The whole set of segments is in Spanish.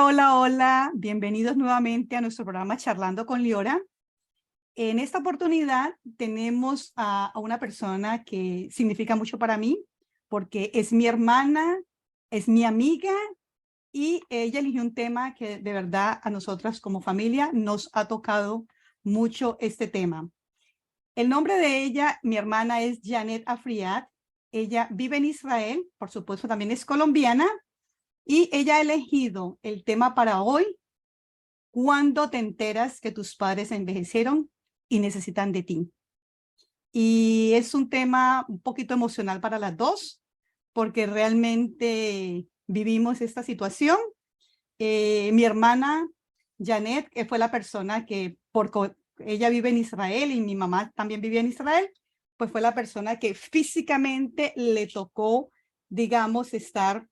Hola, hola, hola. Bienvenidos nuevamente a nuestro programa Charlando con Liora. En esta oportunidad tenemos a una persona que significa mucho para mí porque es mi hermana, es mi amiga y ella eligió un tema que de verdad a nosotras como familia nos ha tocado mucho este tema. El nombre de ella, mi hermana, es Janet Afriad. Ella vive en Israel, por supuesto también es colombiana. Y ella ha elegido el tema para hoy: ¿cuándo te enteras que tus padres envejecieron y necesitan de ti? Y es un tema un poquito emocional para las dos, porque realmente vivimos esta situación. Mi hermana Janet, que fue la persona que, ella vive en Israel y mi mamá también vivía en Israel, pues fue la persona que físicamente le tocó, digamos, estar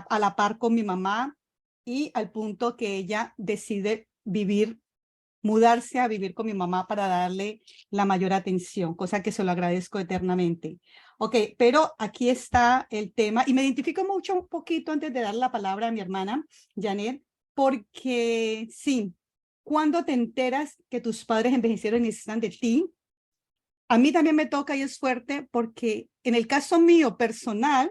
a la par con mi mamá, y al punto que ella decide mudarse a vivir con mi mamá para darle la mayor atención, cosa que se lo agradezco eternamente. Ok, pero aquí está el tema y me identifico mucho un poquito antes de dar la palabra a mi hermana Janet, porque sí, cuando te enteras que tus padres envejecieron y necesitan de ti, a mí también me toca y es fuerte porque en el caso mío personal,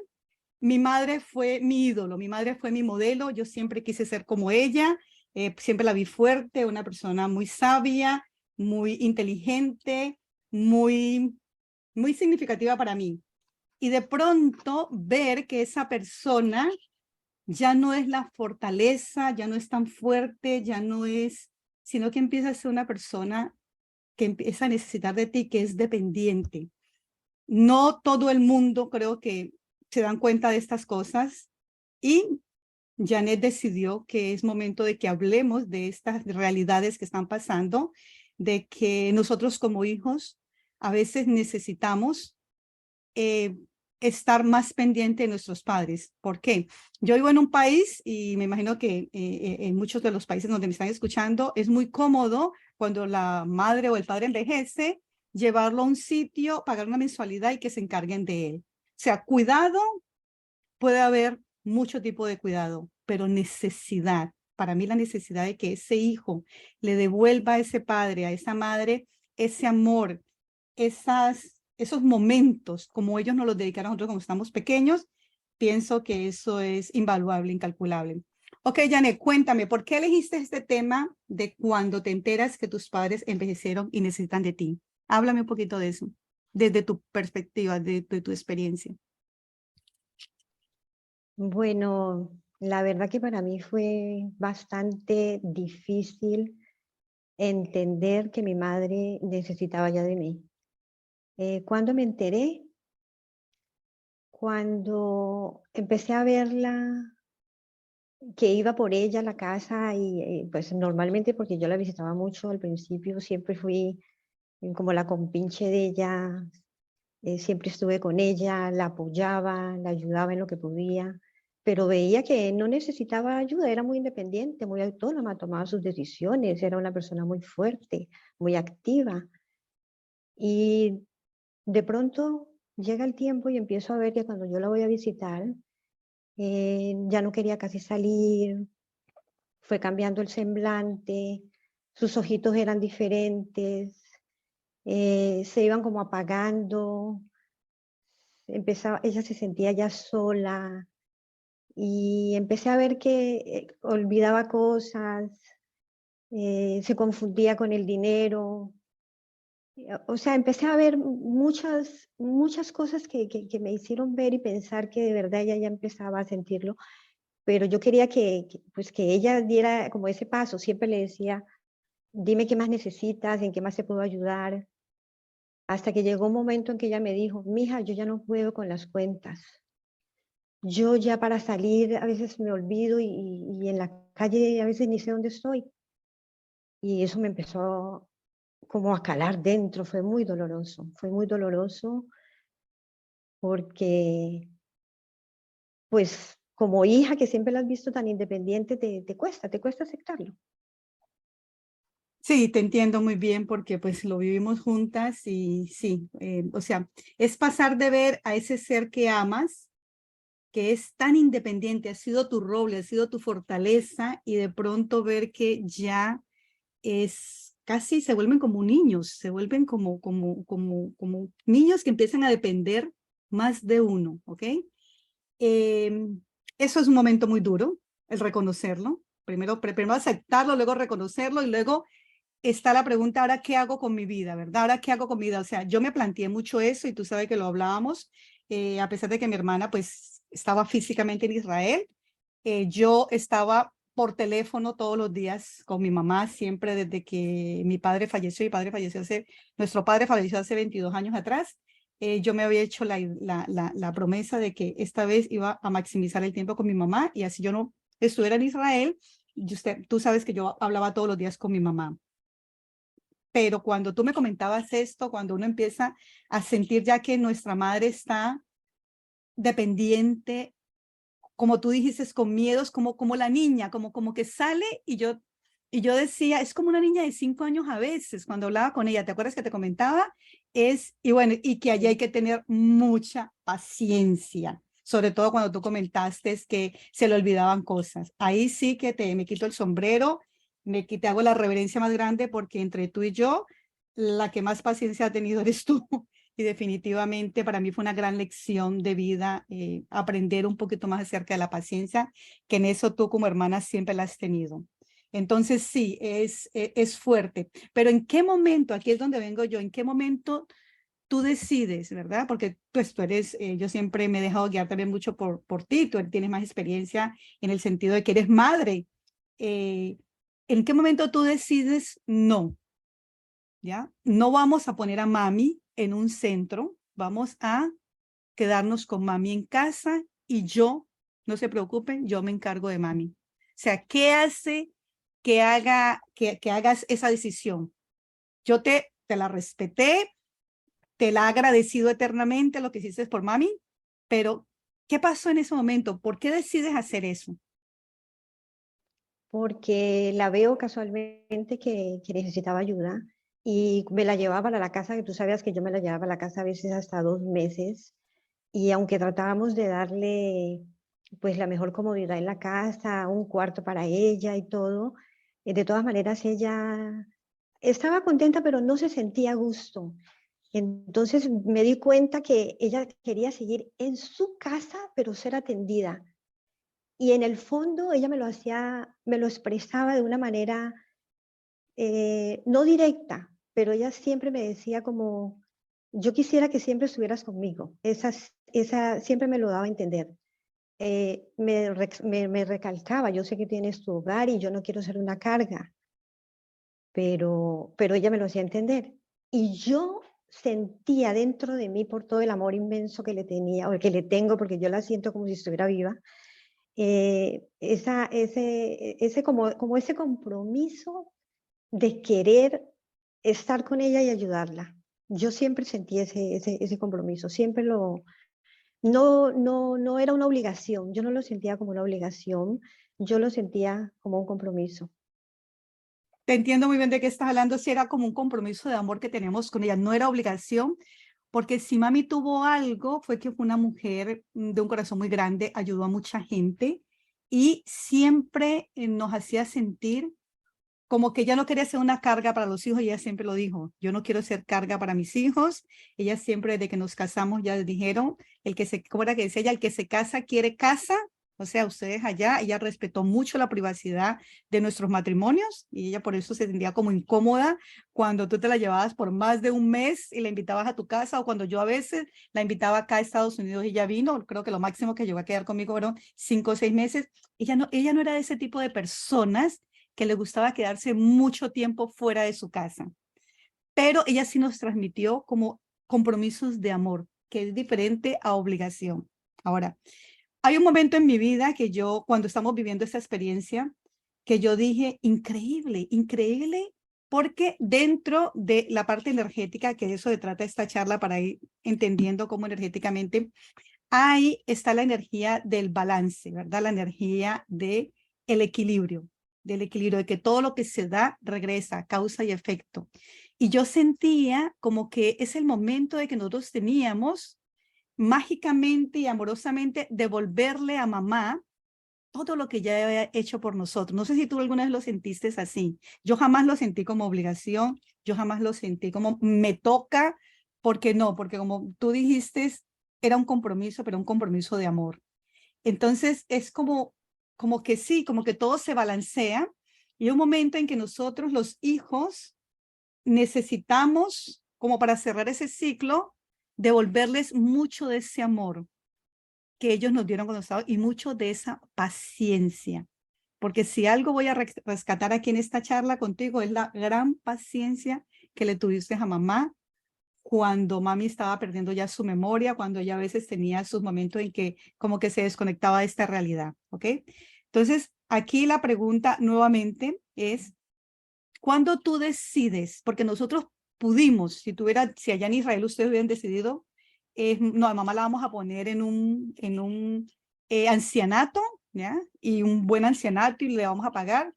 mi madre fue mi ídolo, mi madre fue mi modelo, yo siempre quise ser como ella, siempre la vi fuerte, una persona muy sabia, muy inteligente, muy significativa para mí. Y de pronto ver que esa persona ya no es la fortaleza, ya no es tan fuerte, ya no es, sino que empieza a ser una persona que empieza a necesitar de ti, que es dependiente. No todo el mundo creo que se dan cuenta de estas cosas, y Janet decidió que es momento de que hablemos de estas realidades que están pasando, de que nosotros como hijos a veces necesitamos eh, estar más pendiente de nuestros padres. ¿Por qué? Yo vivo en un país y me imagino que en muchos de los países donde me están escuchando es muy cómodo cuando la madre o el padre envejece, llevarlo a un sitio, pagar una mensualidad y que se encarguen de él. O sea, cuidado, puede haber mucho tipo de cuidado, pero necesidad. Para mí la necesidad de que ese hijo le devuelva a ese padre, a esa madre, ese amor, esos momentos, como ellos nos los dedicaron a nosotros cuando estamos pequeños, pienso que eso es invaluable, incalculable. Ok, Janet, cuéntame, ¿por qué elegiste este tema de cuando te enteras que tus padres envejecieron y necesitan de ti? Háblame un poquito de eso, desde tu perspectiva, de tu experiencia. Bueno, la verdad que para mí fue bastante difícil entender que mi madre necesitaba ya de mí. ¿Cuándo me enteré? Cuando empecé a verla, que iba por ella a la casa y pues normalmente porque yo la visitaba mucho al principio, siempre fui como la compinche de ella, siempre estuve con ella, la apoyaba, la ayudaba en lo que podía, pero veía que no necesitaba ayuda, era muy independiente, muy autónoma, tomaba sus decisiones, era una persona muy fuerte, muy activa. Y de pronto llega el tiempo y empiezo a ver que cuando yo la voy a visitar, ya no quería casi salir, fue cambiando el semblante, sus ojitos eran diferentes, se iban como apagando, empezaba, ella se sentía ya sola y empecé a ver que olvidaba cosas, se confundía con el dinero. O sea, empecé a ver muchas cosas que me hicieron ver y pensar que de verdad ella ya empezaba a sentirlo, pero yo quería pues que ella diera como ese paso. Siempre le decía, dime qué más necesitas, en qué más te puedo ayudar, hasta que llegó un momento en que ella me dijo, mija, yo ya no puedo con las cuentas. Yo ya para salir a veces me olvido y en la calle a veces ni sé dónde estoy. Y eso me empezó como a calar dentro, fue muy doloroso porque pues como hija que siempre la has visto tan independiente, te cuesta aceptarlo. Sí, te entiendo muy bien porque pues lo vivimos juntas y sí, o sea, es pasar de ver a ese ser que amas que es tan independiente, ha sido tu roble, ha sido tu fortaleza, y de pronto ver que ya es casi se vuelven como niños, se vuelven como niños que empiezan a depender más de uno, ¿ok? Eso es un momento muy duro, el reconocerlo. Primero aceptarlo, luego reconocerlo, y luego está la pregunta, ¿ahora qué hago con mi vida, verdad? ¿Ahora qué hago con mi vida? O sea, yo me planteé mucho eso, y tú sabes que lo hablábamos, a pesar de que mi hermana pues estaba físicamente en Israel. Yo estaba por teléfono todos los días con mi mamá, siempre desde que mi padre falleció. Nuestro padre falleció hace 22 años atrás. Yo me había hecho la promesa de que esta vez iba a maximizar el tiempo con mi mamá, y así yo no estuviera en Israel. Tú sabes que yo hablaba todos los días con mi mamá. Pero cuando tú me comentabas esto, cuando uno empieza a sentir ya que nuestra madre está dependiente, como tú dijiste, con miedos, como la niña, como que sale, y yo decía, es como una niña de 5 años a veces, cuando hablaba con ella, ¿te acuerdas que te comentaba? Y bueno, y que allí hay que tener mucha paciencia, sobre todo cuando tú comentaste que se le olvidaban cosas. Ahí sí que me quito el sombrero, te hago la reverencia más grande, porque entre tú y yo, la que más paciencia ha tenido eres tú. Y definitivamente para mí fue una gran lección de vida, aprender un poquito más acerca de la paciencia, que en eso tú como hermana siempre la has tenido. Entonces sí, es fuerte. Pero ¿en qué momento? Aquí es donde vengo yo. ¿En qué momento tú decides, verdad? Porque pues tú eres, yo siempre me he dejado guiar también mucho por ti. Tú tienes más experiencia en el sentido de que eres madre. Eh, ¿En qué momento tú decides no? ¿Ya? No vamos a poner a mami en un centro, vamos a quedarnos con mami en casa, y yo, no se preocupen, yo me encargo de mami. O sea, ¿qué hace que hagas esa decisión? Yo te la respeté, te la he agradecido eternamente lo que hiciste por mami, pero ¿qué pasó en ese momento? ¿Por qué decides hacer eso? Porque la veo casualmente que necesitaba ayuda y me la llevaba para la casa, que tú sabías que yo me la llevaba a la casa a veces hasta 2 meses, y aunque tratábamos de darle pues la mejor comodidad en la casa, un cuarto para ella y todo, de todas maneras ella estaba contenta pero no se sentía a gusto. Entonces me di cuenta que ella quería seguir en su casa pero ser atendida. Y en el fondo ella me lo hacía, me lo expresaba de una manera no directa, pero ella siempre me decía como, yo quisiera que siempre estuvieras conmigo. Esa siempre me lo daba a entender. Me recalcaba, yo sé que tienes tu hogar y yo no quiero ser una carga, pero ella me lo hacía entender. Y yo sentía dentro de mí, por todo el amor inmenso que le tenía, o que le tengo, porque yo la siento como si estuviera viva, ese como ese compromiso de querer estar con ella y ayudarla. Yo siempre sentí ese compromiso, siempre no era una obligación, yo no lo sentía como una obligación, yo lo sentía como un compromiso. Te entiendo muy bien de qué estás hablando. Si era como un compromiso de amor que teníamos con ella, no era obligación, porque si mami tuvo algo, fue que fue una mujer de un corazón muy grande, ayudó a mucha gente, y siempre nos hacía sentir como que ella no quería ser una carga para los hijos. Y ella siempre lo dijo, yo no quiero ser carga para mis hijos. Ella siempre, desde que nos casamos, ya dijeron, ¿cómo era que decía ella? El que se casa quiere casa. O sea, ustedes allá, ella respetó mucho la privacidad de nuestros matrimonios, y ella por eso se sentía como incómoda cuando tú te la llevabas por más de un mes y la invitabas a tu casa, o cuando yo a veces la invitaba acá a Estados Unidos y ella vino. Creo que lo máximo que llegó a quedar conmigo fueron 5 o 6 meses. Ella no era de ese tipo de personas que le gustaba quedarse mucho tiempo fuera de su casa, pero ella sí nos transmitió como compromisos de amor, que es diferente a obligación. Ahora, hay un momento en mi vida que yo, cuando estamos viviendo esta experiencia, que yo dije, increíble, increíble, porque dentro de la parte energética, que de eso se trata esta charla, para ir entendiendo cómo energéticamente, ahí está la energía del balance, ¿verdad? La energía de el equilibrio, del equilibrio, de que todo lo que se da regresa, causa y efecto. Y yo sentía como que es el momento de que nosotros teníamos, mágicamente y amorosamente devolverle a mamá todo lo que ella había hecho por nosotros. No sé si tú alguna vez lo sentiste así. Yo jamás lo sentí como obligación, yo jamás lo sentí como me toca, porque no, porque como tú dijiste, era un compromiso, pero un compromiso de amor. Entonces es como que sí, como que todo se balancea y hay un momento en que nosotros los hijos necesitamos, como para cerrar ese ciclo, devolverles mucho de ese amor que ellos nos dieron cuando estaban y mucho de esa paciencia. Porque si algo voy a rescatar aquí en esta charla contigo es la gran paciencia que le tuviste a mamá cuando mami estaba perdiendo ya su memoria, cuando ella a veces tenía sus momentos en que como que se desconectaba de esta realidad, ¿ok? Entonces, aquí la pregunta nuevamente es, ¿cuándo tú decides? Porque nosotros pudimos, si allá en Israel ustedes hubieran decidido, no, a mamá la vamos a poner en un ancianato, ¿ya? Y un buen ancianato y le vamos a pagar,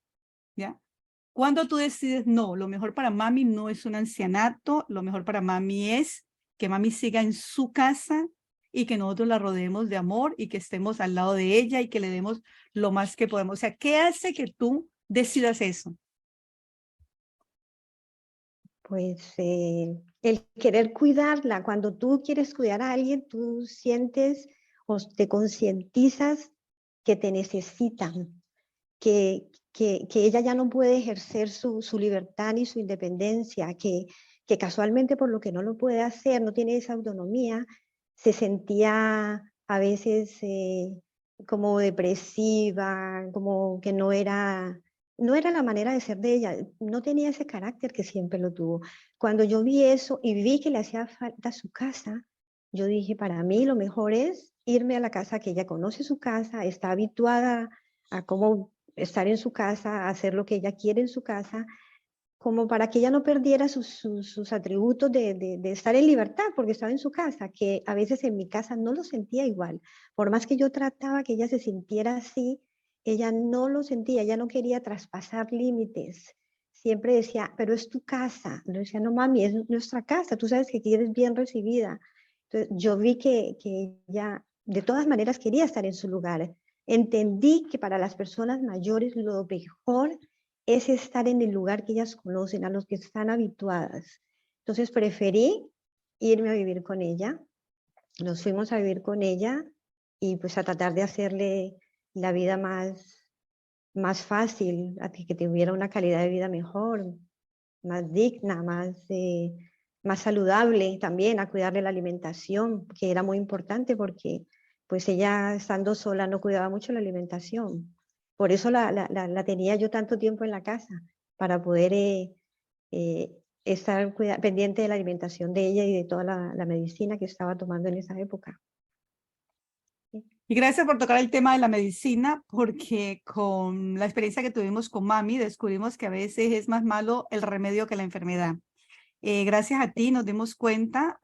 ¿ya? Cuando tú decides, no, lo mejor para mami no es un ancianato, lo mejor para mami es que mami siga en su casa y que nosotros la rodeemos de amor y que estemos al lado de ella y que le demos lo más que podemos. O sea, ¿qué hace que tú decidas eso? Pues el querer cuidarla, cuando tú quieres cuidar a alguien, tú sientes o te concientizas que te necesitan, que ella ya no puede ejercer su libertad ni su independencia, que casualmente por lo que no lo puede hacer, no tiene esa autonomía, se sentía a veces como depresiva, como que no era la manera de ser de ella, no tenía ese carácter que siempre lo tuvo. Cuando yo vi eso y vi que le hacía falta su casa, yo dije, para mí lo mejor es irme a la casa que ella conoce su casa, está habituada a cómo estar en su casa, hacer lo que ella quiere en su casa, como para que ella no perdiera sus atributos de estar en libertad, porque estaba en su casa, que a veces en mi casa no lo sentía igual. Por más que yo trataba que ella se sintiera así, ella no lo sentía, ella no quería traspasar límites. Siempre decía, pero es tu casa. Le decía, no mami, es nuestra casa, tú sabes que aquí eres bien recibida. Entonces yo vi que ella de todas maneras quería estar en su lugar. Entendí que para las personas mayores lo mejor es estar en el lugar que ellas conocen, a los que están habituadas. Entonces preferí irme a vivir con ella. Nos fuimos a vivir con ella y pues a tratar de hacerle la vida más fácil, a que tuviera una calidad de vida mejor, más digna, más saludable también, a cuidarle la alimentación, que era muy importante porque pues ella estando sola no cuidaba mucho la alimentación. Por eso la tenía yo tanto tiempo en la casa, para poder eh, estar pendiente de la alimentación de ella y de toda la medicina que estaba tomando en esa época. Y gracias por tocar el tema de la medicina, porque con la experiencia que tuvimos con mami, descubrimos que a veces es más malo el remedio que la enfermedad. Gracias a ti nos dimos cuenta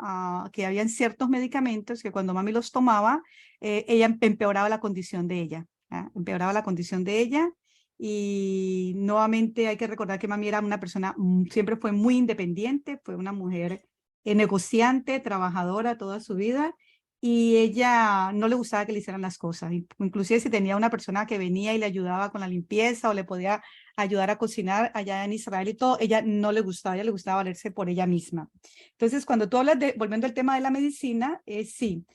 que habían ciertos medicamentos que cuando mami los tomaba, ella empeoraba la condición de ella, ¿ah? Empeoraba la condición de ella y nuevamente hay que recordar que mami era una persona, siempre fue muy independiente, fue una mujer negociante, trabajadora toda su vida y ella no le gustaba que le hicieran las cosas. Inclusive si tenía una persona que venía y le ayudaba con la limpieza o le podía ayudar a cocinar allá en Israel y todo, ella no le gustaba, ella le gustaba valerse por ella misma. Entonces, cuando tú hablas de, volviendo al tema de la medicina, sí,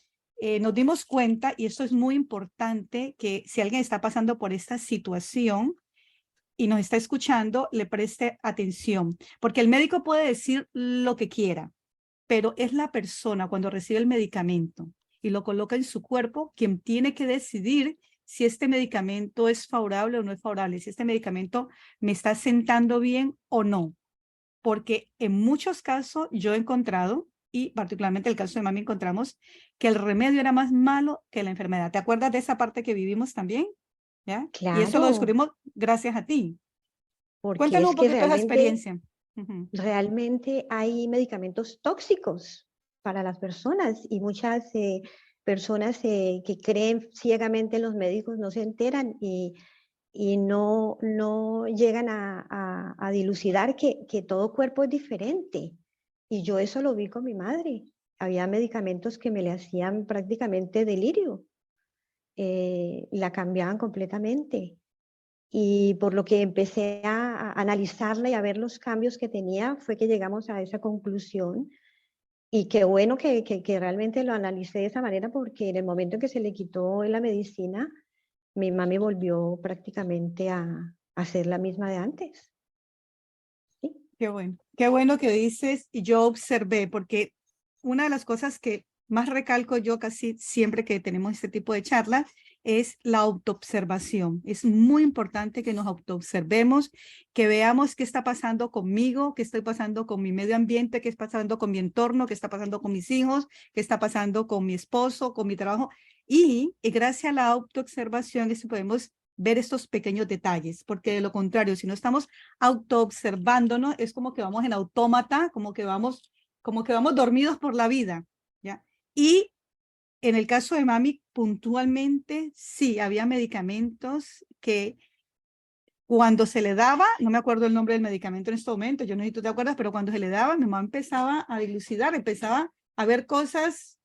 nos dimos cuenta, y esto es muy importante, que si alguien está pasando por esta situación y nos está escuchando, le preste atención, porque el médico puede decir lo que quiera, pero es la persona cuando recibe el medicamento y lo coloca en su cuerpo quien tiene que decidir si este medicamento es favorable o no es favorable, si este medicamento me está sentando bien o no. Porque en muchos casos yo he encontrado, y particularmente el caso de mami encontramos, que el remedio era más malo que la enfermedad. ¿Te acuerdas de esa parte que vivimos también? ¿Ya? Y eso lo Claro, descubrimos gracias a ti. porque Cuéntanos es un que poquito esa experiencia. Ujú. realmente hay medicamentos tóxicos para las personas y muchas personas que creen ciegamente en los médicos no se enteran y no llegan a dilucidar que todo cuerpo es diferente. Y yo eso lo vi con mi madre. había medicamentos que me le hacían prácticamente delirio, la cambiaban completamente. Y por lo que empecé a analizarla y a ver los cambios que tenía, fue que llegamos a esa conclusión. Y qué bueno que realmente lo analicé de esa manera, porque en el momento en que se le quitó la medicina, mi mami volvió prácticamente a ser la misma de antes. ¿Sí? Qué bueno que dices, y yo observé, porque una de las cosas que más recalco yo casi siempre que tenemos este tipo de charlas es la autoobservación. Es muy importante que nos autoobservemos, que veamos qué está pasando conmigo, qué estoy pasando con mi medio ambiente, qué está pasando con mi entorno, qué está pasando con mis hijos, qué está pasando con mi esposo, con mi trabajo. Y gracias a la autoobservación es que podemos ver estos pequeños detalles, porque de lo contrario, si no estamos autoobservándonos, es como que vamos en autómata, como que vamos dormidos por la vida, ¿ya? Y en el caso de mami, puntualmente, sí, había medicamentos que cuando se le daba, no me acuerdo el nombre del medicamento en este momento, yo no sé si tú te acuerdas, pero cuando se le daba, mi mamá empezaba a dilucidar, empezaba a ver cosas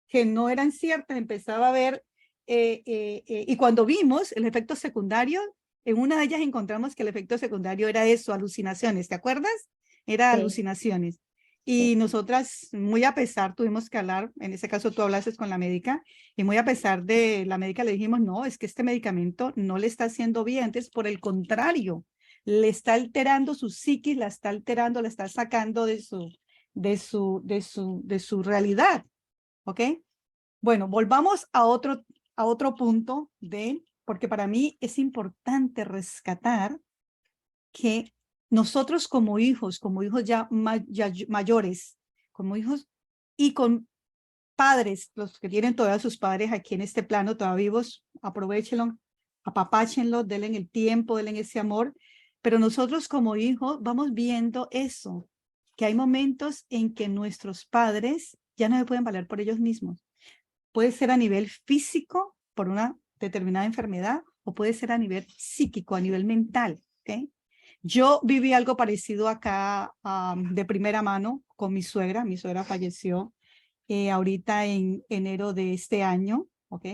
que no eran ciertas, empezaba a ver, y cuando vimos el efecto secundario, en una de ellas encontramos que el efecto secundario era eso, alucinaciones, ¿te acuerdas? Era Sí, alucinaciones. sí, Y nosotras, muy a pesar, tuvimos que hablar, en ese caso tú hablaste con la médica, y muy a pesar de la médica le dijimos, no, es que este medicamento no le está haciendo bien, antes por el contrario, le está alterando su psiquis, la está alterando, la está sacando de su realidad. ¿Ok? Bueno, volvamos a otro punto porque para mí es importante rescatar que nosotros como hijos ya mayores, como hijos y con padres, los que tienen todavía sus padres aquí en este plano, todavía vivos, aprovechenlo, apapáchenlo, denle el tiempo, denle ese amor, pero nosotros como hijos vamos viendo eso, que hay momentos en que nuestros padres ya no se pueden valer por ellos mismos. Puede ser a nivel físico por una determinada enfermedad o puede ser a nivel psíquico, a nivel mental. ¿Okay? Yo viví algo parecido acá de primera mano con mi suegra. Mi suegra falleció ahorita en enero de este año. ¿Ok?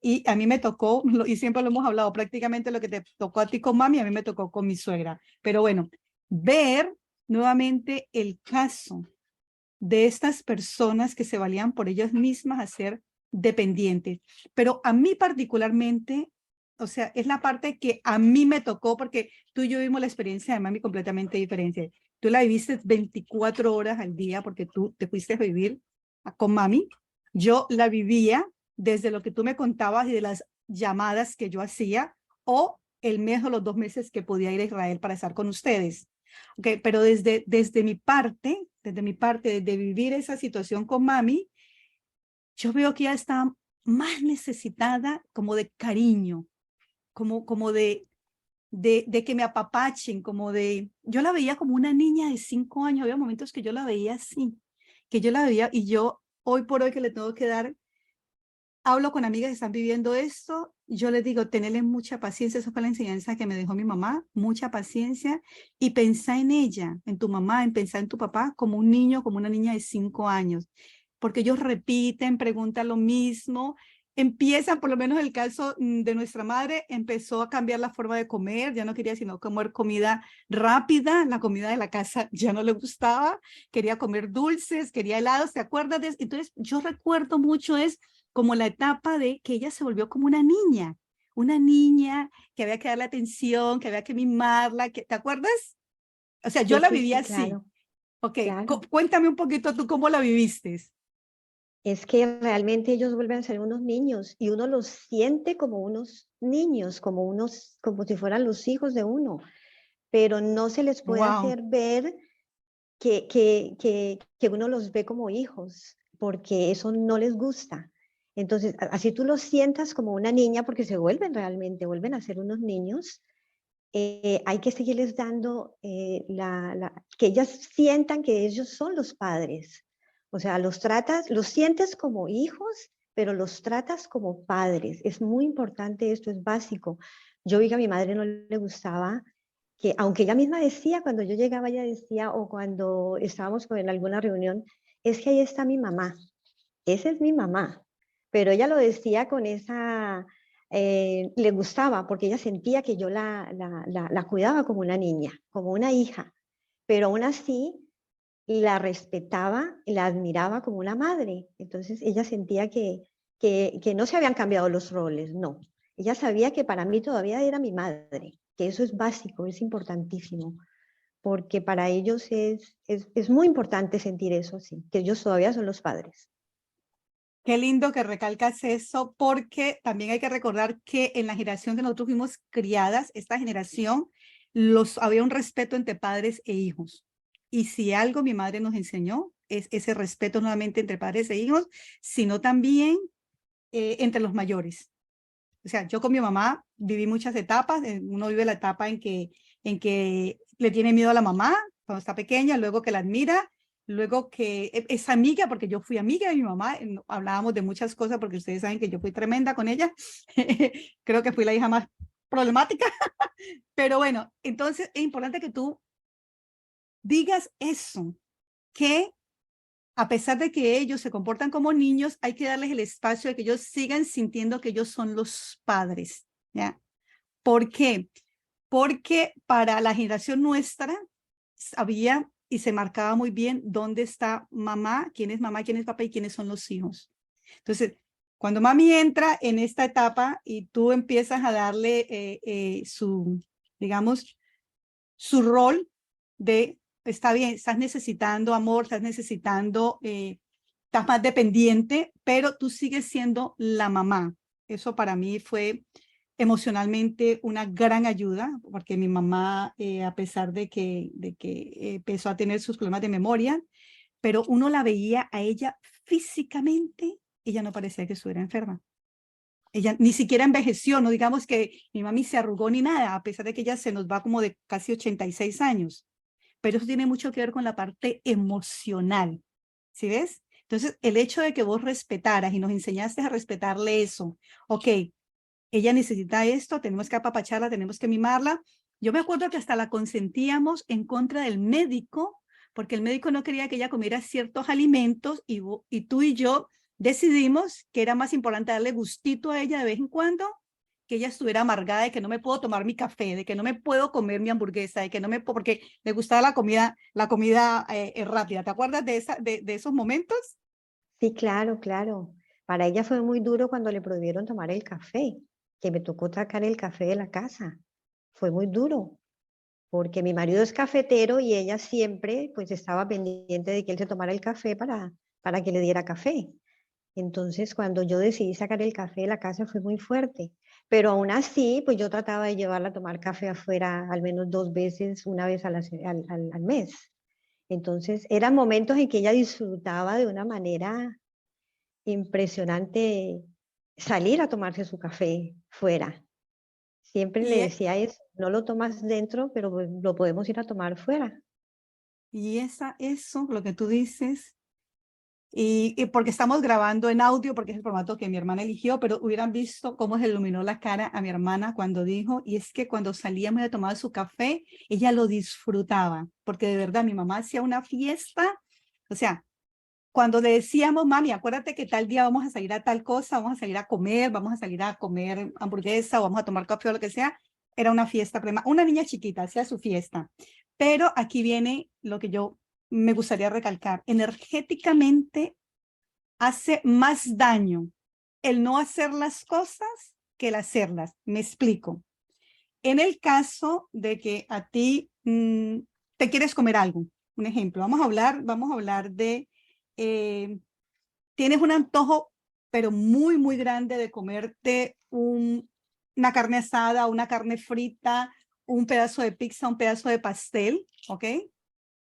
Y a mí me tocó, y siempre lo hemos hablado, prácticamente lo que te tocó a ti con mami, a mí me tocó con mi suegra. Pero bueno, ver nuevamente el caso de estas personas que se valían por ellas mismas a ser dependientes. Pero a mí particularmente, o sea, es la parte que a mí me tocó porque tú y yo vimos la experiencia de mami completamente diferente. Tú la viviste 24 horas al día porque tú te fuiste a vivir con mami. Yo la vivía desde lo que tú me contabas y de las llamadas que yo hacía o el mes o los 2 meses que podía ir a Israel para estar con ustedes. Okay, pero desde mi parte, de vivir esa situación con mami, yo veo que ella está más necesitada como de cariño, como de que me apapachen, yo la veía como una niña de 5 años, había momentos que yo la veía así, que yo la veía y yo hoy por hoy que le tengo que dar, hablo con amigas que están viviendo esto, yo les digo, tenerle mucha paciencia, esa fue la enseñanza que me dejó mi mamá, mucha paciencia y pensar en ella, en tu mamá, en pensar en tu papá como un niño, como una niña de 5 años, porque ellos repiten, preguntan lo mismo, empiezan, por lo menos el caso de nuestra madre, empezó a cambiar la forma de comer, ya no quería sino comer comida rápida, la comida de la casa ya no le gustaba, quería comer dulces, quería helados, ¿te acuerdas de eso? Entonces yo recuerdo mucho es como la etapa de que ella se volvió como una niña que había que darle atención, que había que mimarla, ¿te acuerdas? O sea, yo sí, la sí, viví sí, así. claro, Ok, claro. cuéntame un poquito tú cómo la viviste. Es que realmente ellos vuelven a ser unos niños y uno los siente como unos niños, como si fueran los hijos de uno, pero no se les puede Wow, hacer ver que uno los ve como hijos, porque eso no les gusta. Entonces, así tú los sientas como una niña, porque se vuelven realmente, vuelven a ser unos niños, hay que seguirles dando que ellas sientan que ellos son los padres. O sea, los sientes como hijos, pero los tratas como padres. Es muy importante esto, es básico. Yo vi que a mi madre no le gustaba que, aunque ella misma decía, cuando yo llegaba, ella decía, o cuando estábamos en alguna reunión, es que ahí está mi mamá, esa es mi mamá. Pero ella lo decía con esa, le gustaba porque ella sentía que yo la cuidaba como una niña, como una hija, pero aún así la respetaba y la admiraba como una madre. Entonces ella sentía que no se habían cambiado los roles, no. Ella sabía que para mí todavía era mi madre, que eso es básico, es importantísimo, porque para ellos es muy importante sentir eso, sí, que ellos todavía son los padres. Qué lindo que recalcas eso, porque también hay que recordar que en la generación que nosotros fuimos criadas, esta generación, había un respeto entre padres e hijos. Y si algo mi madre nos enseñó, es ese respeto no solamente entre padres e hijos, sino también entre los mayores. O sea, yo con mi mamá viví muchas etapas. Uno vive la etapa en que le tiene miedo a la mamá cuando está pequeña, luego que la admira, luego que es amiga, porque yo fui amiga de mi mamá. Hablábamos de muchas cosas porque ustedes saben que yo fui tremenda con ella. Creo que fui la hija más problemática. Pero bueno, entonces es importante que tú digas eso, que a pesar de que ellos se comportan como niños, hay que darles el espacio de que ellos sigan sintiendo que ellos son los padres, ¿ya? ¿Por qué? Porque para la generación nuestra había y se marcaba muy bien dónde está mamá, quién es papá y quiénes son los hijos. Entonces, cuando mami entra en esta etapa y tú empiezas a darle digamos, su rol de, está bien, estás necesitando amor, estás necesitando, estás más dependiente, pero tú sigues siendo la mamá. Eso para mí fue emocionalmente una gran ayuda, porque mi mamá, a pesar de que empezó a tener sus problemas de memoria, pero uno la veía a ella físicamente, ella no parecía que estuviera enferma. Ella ni siquiera envejeció, no digamos que mi mami se arrugó ni nada, a pesar de que ella se nos va como de casi 86 años. Pero eso tiene mucho que ver con la parte emocional, ¿sí ves? Entonces, el hecho de que vos respetaras y nos enseñaste a respetarle eso, ok, ella necesita esto, tenemos que apapacharla, tenemos que mimarla. Yo me acuerdo que hasta la consentíamos en contra del médico, porque el médico no quería que ella comiera ciertos alimentos y tú y yo decidimos que era más importante darle gustito a ella de vez en cuando, que ella estuviera amargada de que no me puedo tomar mi café, de que no me puedo comer mi hamburguesa, de que no me puedo, porque le gustaba la comida rápida. ¿Te acuerdas de esos momentos? Sí, claro, claro. Para ella fue muy duro cuando le prohibieron tomar el café, que me tocó sacar el café de la casa. Fue muy duro, porque mi marido es cafetero y ella siempre pues estaba pendiente de que él se tomara el café para que le diera café. Entonces, cuando yo decidí sacar el café de la casa fue muy fuerte, pero aún así, pues yo trataba de llevarla a tomar café afuera al menos 2 veces, una vez al mes. Entonces, eran momentos en que ella disfrutaba de una manera impresionante salir a tomarse su café fuera. Siempre le Y, decía eso, no lo tomas dentro, pero pues, lo podemos ir a tomar fuera. eso, lo que tú dices, y porque estamos grabando en audio, porque es el formato que mi hermana eligió, pero hubieran visto cómo se iluminó la cara a mi hermana cuando dijo, y es que cuando salíamos a tomar su café, ella lo disfrutaba, porque de verdad mi mamá hacía una fiesta, o sea, cuando le decíamos, mami, acuérdate que tal día vamos a salir a tal cosa, vamos a salir a comer, vamos a salir a comer hamburguesa o vamos a tomar café o lo que sea, era una fiesta, una niña chiquita hacía su fiesta. Pero aquí viene lo que yo me gustaría recalcar. Energéticamente hace más daño el no hacer las cosas que el hacerlas. Me explico. En el caso de que a ti te quieres comer algo, un ejemplo, vamos a hablar de, eh, tienes un antojo, pero muy, muy grande de comerte una carne asada, una carne frita, un pedazo de pizza, un pedazo de pastel, ¿ok?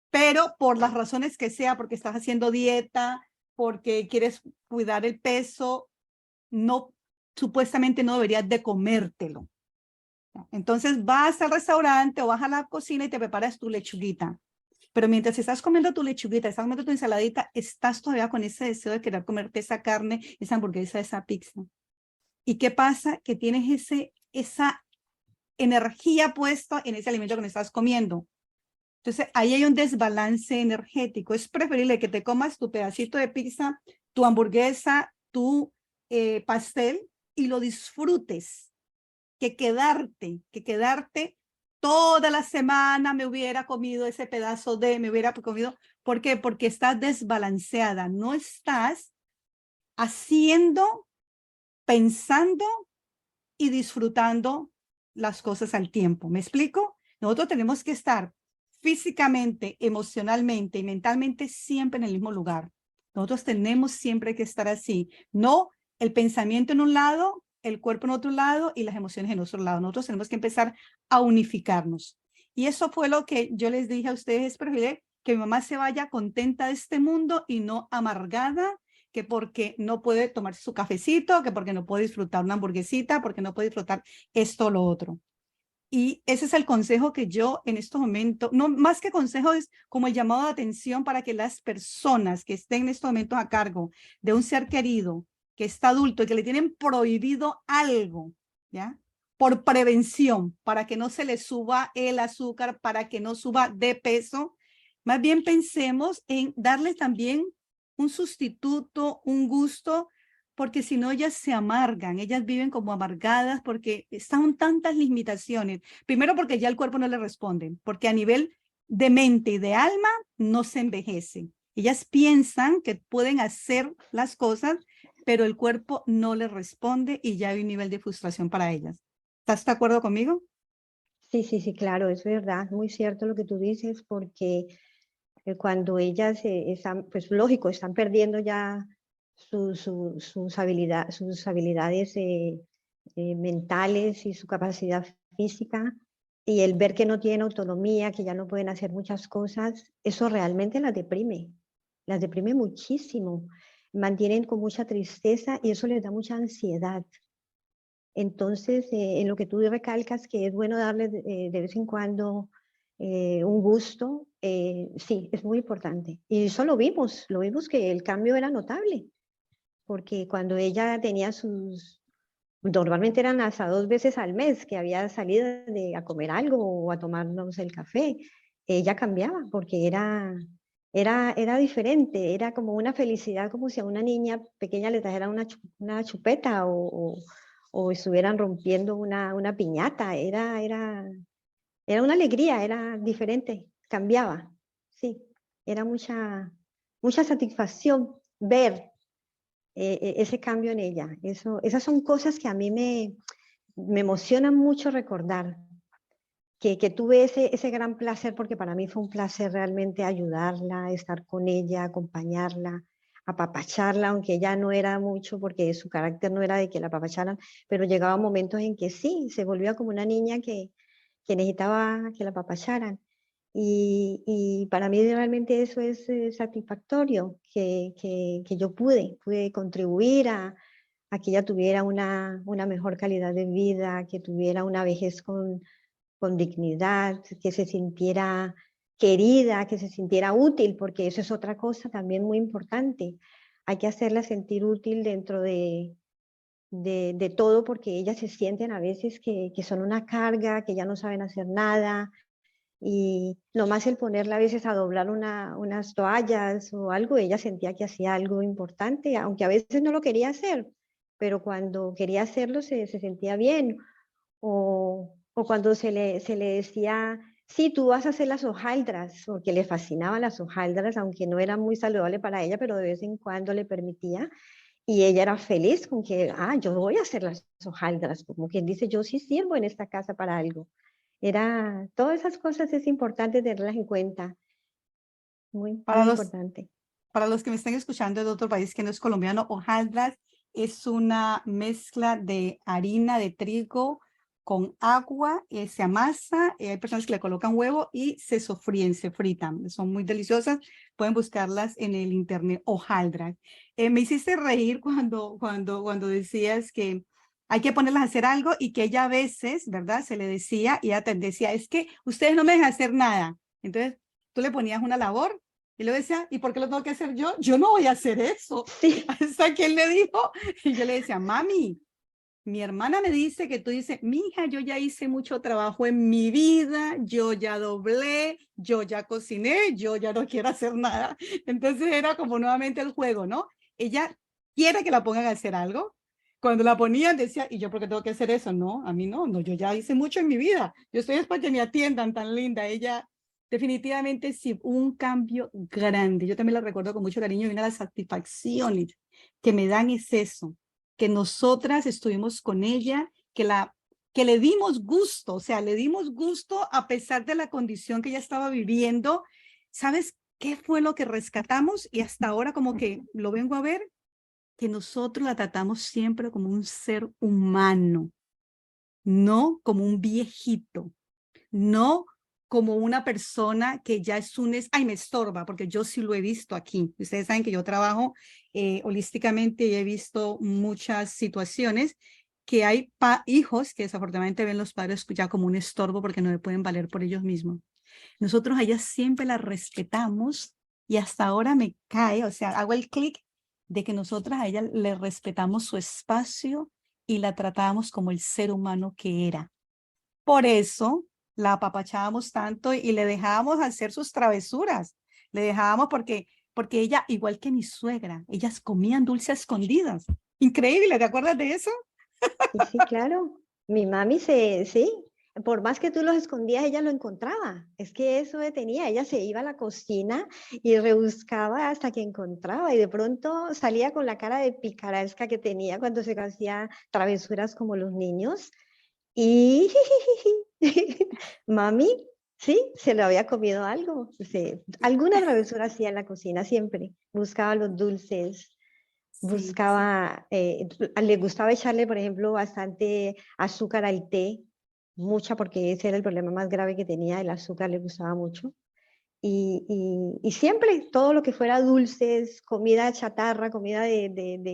Pero por las razones que sea, porque estás haciendo dieta, porque quieres cuidar el peso, no, supuestamente no deberías de comértelo. Entonces vas al restaurante o vas a la cocina y te preparas tu lechuguita. Pero mientras estás comiendo tu lechuguita, estás comiendo tu ensaladita, estás todavía con ese deseo de querer comerte esa carne, esa hamburguesa, esa pizza. ¿Y qué pasa? Que tienes esa energía puesta en ese alimento que me estás comiendo. Entonces, ahí hay un desbalance energético. Es preferible que te comas tu pedacito de pizza, tu hamburguesa, tu pastel y lo disfrutes, que quedarte toda la semana me hubiera comido ese pedazo me hubiera comido. ¿Por qué? Porque estás desbalanceada, no estás haciendo, pensando y disfrutando las cosas al tiempo. ¿Me explico? Nosotros tenemos que estar físicamente, emocionalmente y mentalmente siempre en el mismo lugar. Nosotros tenemos siempre que estar así, no el pensamiento en un lado, el cuerpo en otro lado y las emociones en otro lado. Nosotros tenemos que empezar a unificarnos. Y eso fue lo que yo les dije a ustedes, es preferible que mi mamá se vaya contenta de este mundo y no amargada, que porque no puede tomarse su cafecito, que porque no puede disfrutar una hamburguesita, porque no puede disfrutar esto o lo otro. Y ese es el consejo que yo en estos momentos, no más que consejo, es como el llamado de atención para que las personas que estén en estos momentos a cargo de un ser querido, que está adulto y que le tienen prohibido algo, ¿ya? Por prevención, para que no se le suba el azúcar, para que no suba de peso, más bien pensemos en darle también un sustituto, un gusto, porque si no ellas se amargan, ellas viven como amargadas porque están tantas limitaciones. Primero porque ya el cuerpo no le responde, porque a nivel de mente y de alma no se envejece. Ellas piensan que pueden hacer las cosas, pero el cuerpo no les responde y ya hay un nivel de frustración para ellas. ¿Estás de acuerdo conmigo? Sí, sí, sí, claro, es verdad, muy cierto lo que tú dices, porque cuando ellas están, pues lógico, están perdiendo ya sus habilidades mentales y su capacidad física, y el ver que no tienen autonomía, que ya no pueden hacer muchas cosas, eso realmente las deprime muchísimo, mantienen con mucha tristeza y eso les da mucha ansiedad. Entonces, en lo que tú recalcas que es bueno darle de vez en cuando un gusto, sí, es muy importante. Y eso lo vimos que el cambio era notable, porque cuando ella tenía normalmente eran hasta 2 veces al mes que había salido a comer algo o a tomarnos el café, ella cambiaba porque era diferente, era como una felicidad, como si a una niña pequeña le trajeran una chupeta o estuvieran rompiendo una piñata, era una alegría, era diferente, cambiaba, sí, era mucha satisfacción ver ese cambio en ella. Esas son cosas que a mí me emocionan mucho recordar, que tuve ese gran placer, porque para mí fue un placer realmente ayudarla, estar con ella, acompañarla, apapacharla, aunque ella no era mucho, porque su carácter no era de que la apapacharan, pero llegaba momentos en que sí, se volvía como una niña que necesitaba que la apapacharan. Y para mí realmente eso es satisfactorio, que yo pude contribuir a que ella tuviera una mejor calidad de vida, que tuviera una vejez con dignidad, que se sintiera querida, que se sintiera útil, porque eso es otra cosa también muy importante. Hay que hacerla sentir útil dentro de todo, porque ellas se sienten a veces que son una carga, que ya no saben hacer nada, y nomás el ponerla a veces a doblar unas toallas o algo, ella sentía que hacía algo importante, aunque a veces no lo quería hacer, pero cuando quería hacerlo se sentía bien. O cuando se le decía, sí, tú vas a hacer las hojaldras, porque le fascinaban las hojaldras, aunque no era muy saludable para ella, pero de vez en cuando le permitía. Y ella era feliz con que, yo voy a hacer las hojaldras, como quien dice, yo sí sirvo en esta casa para algo. Todas esas cosas es importante tenerlas en cuenta, muy, Para muy los, importante. para los que me estén escuchando de otro país que no es colombiano, hojaldras es una mezcla de harina de trigo con agua, se amasa, hay personas que le colocan huevo y se sofríen, se fritan. Son muy deliciosas. Pueden buscarlas en el internet, hojaldras. Me hiciste reír cuando decías que hay que ponerlas a hacer algo y que ella a veces, ¿verdad? Se le decía y ella te decía, es que ustedes no me dejan hacer nada. Entonces, tú le ponías una labor y luego decía, ¿y por qué lo tengo que hacer yo? Yo no voy a hacer eso. Sí, Hasta que él le dijo, y yo le decía, mami, Mi hermana me dice que tú dices, mija, yo ya hice mucho trabajo en mi vida, yo ya doblé, yo ya cociné, yo ya no quiero hacer nada. Entonces era como nuevamente el juego, ¿no? Ella quiere que la pongan a hacer algo. Cuando la ponían decía, ¿y yo por qué tengo que hacer eso? No, a mí no, no, yo ya hice mucho en mi vida. Yo estoy después que me atiendan tan linda. Ella definitivamente sí, un cambio grande. Yo también la recuerdo con mucho cariño y una de las satisfacciones que me dan es eso, que nosotras estuvimos con ella, que le dimos gusto, o sea, le dimos gusto a pesar de la condición que ella estaba viviendo. ¿Sabes qué fue lo que rescatamos? Y hasta ahora como que lo vengo a ver, que nosotros la tratamos siempre como un ser humano, no como un viejito, no como una persona que ya es ay, me estorba, porque yo sí lo he visto aquí. Ustedes saben que yo trabajo holísticamente y he visto muchas situaciones que hay hijos que desafortunadamente ven los padres ya como un estorbo porque no le pueden valer por ellos mismos. Nosotros a ella siempre la respetamos y hasta ahora me cae, o sea, hago el clic de que nosotras a ella le respetamos su espacio y la tratamos como el ser humano que era. Por eso la apapachábamos tanto y le dejábamos hacer sus travesuras. Le dejábamos porque ella, igual que mi suegra, ellas comían dulces escondidas. Increíble, ¿te acuerdas de eso? Y sí, claro, mi mami sí, por más que tú los escondías, ella lo encontraba. Es que eso tenía, ella se iba a la cocina y rebuscaba hasta que encontraba y de pronto salía con la cara de picaresca que tenía cuando se hacía travesuras como los niños. Y mami, sí, se lo había comido algo. Sí, alguna travesura hacía en la cocina siempre. Buscaba los dulces, Sí, sí. buscaba, le gustaba echarle, por ejemplo, bastante azúcar al té, mucha, porque ese era el problema más grave que tenía, el azúcar le gustaba mucho. Y siempre todo lo que fuera dulces, comida chatarra, comida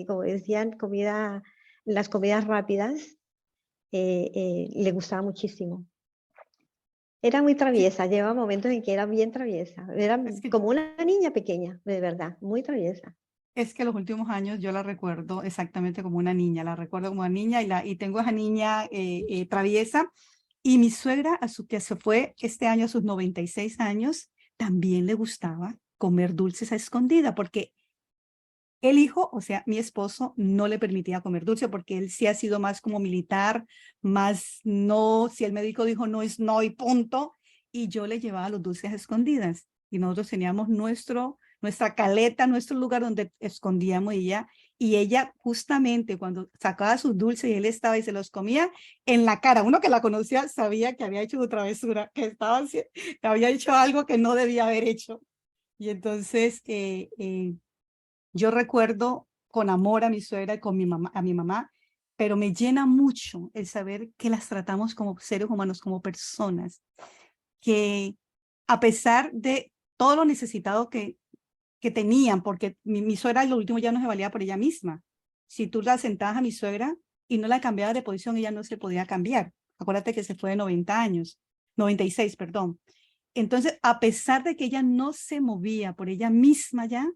como decían, comida, las comidas rápidas, le gustaba muchísimo. Era muy Sí, traviesa, lleva momentos en que era bien traviesa, era es que, como una niña pequeña, de verdad, muy traviesa. es que los últimos años yo la recuerdo exactamente como una niña, la recuerdo como una niña y tengo esa niña traviesa. Y mi suegra, a su que se fue este año a sus 96 años, también le gustaba comer dulces a escondida, porque el hijo, o sea, mi esposo, no le permitía comer dulce porque él sí ha sido más como militar, más no, si el médico dijo no es no y punto, y yo le llevaba los dulces a escondidas y nosotros teníamos nuestra caleta, nuestro lugar donde escondíamos y ella justamente cuando sacaba sus dulces y él estaba y se los comía en la cara, uno que la conocía sabía que había hecho su travesura, que había hecho algo que no debía haber hecho. Y entonces, yo recuerdo con amor a mi suegra y con mi mamá, a mi mamá, pero me llena mucho el saber que las tratamos como seres humanos, como personas, que a pesar de todo lo necesitado que tenían, porque mi suegra lo último ya no se valía por ella misma. Si tú la sentabas a mi suegra y no la cambiabas de posición, ella no se podía cambiar. Acuérdate que se fue de 90 años, 96, perdón. Entonces, a pesar de que ella no se movía por ella misma ya,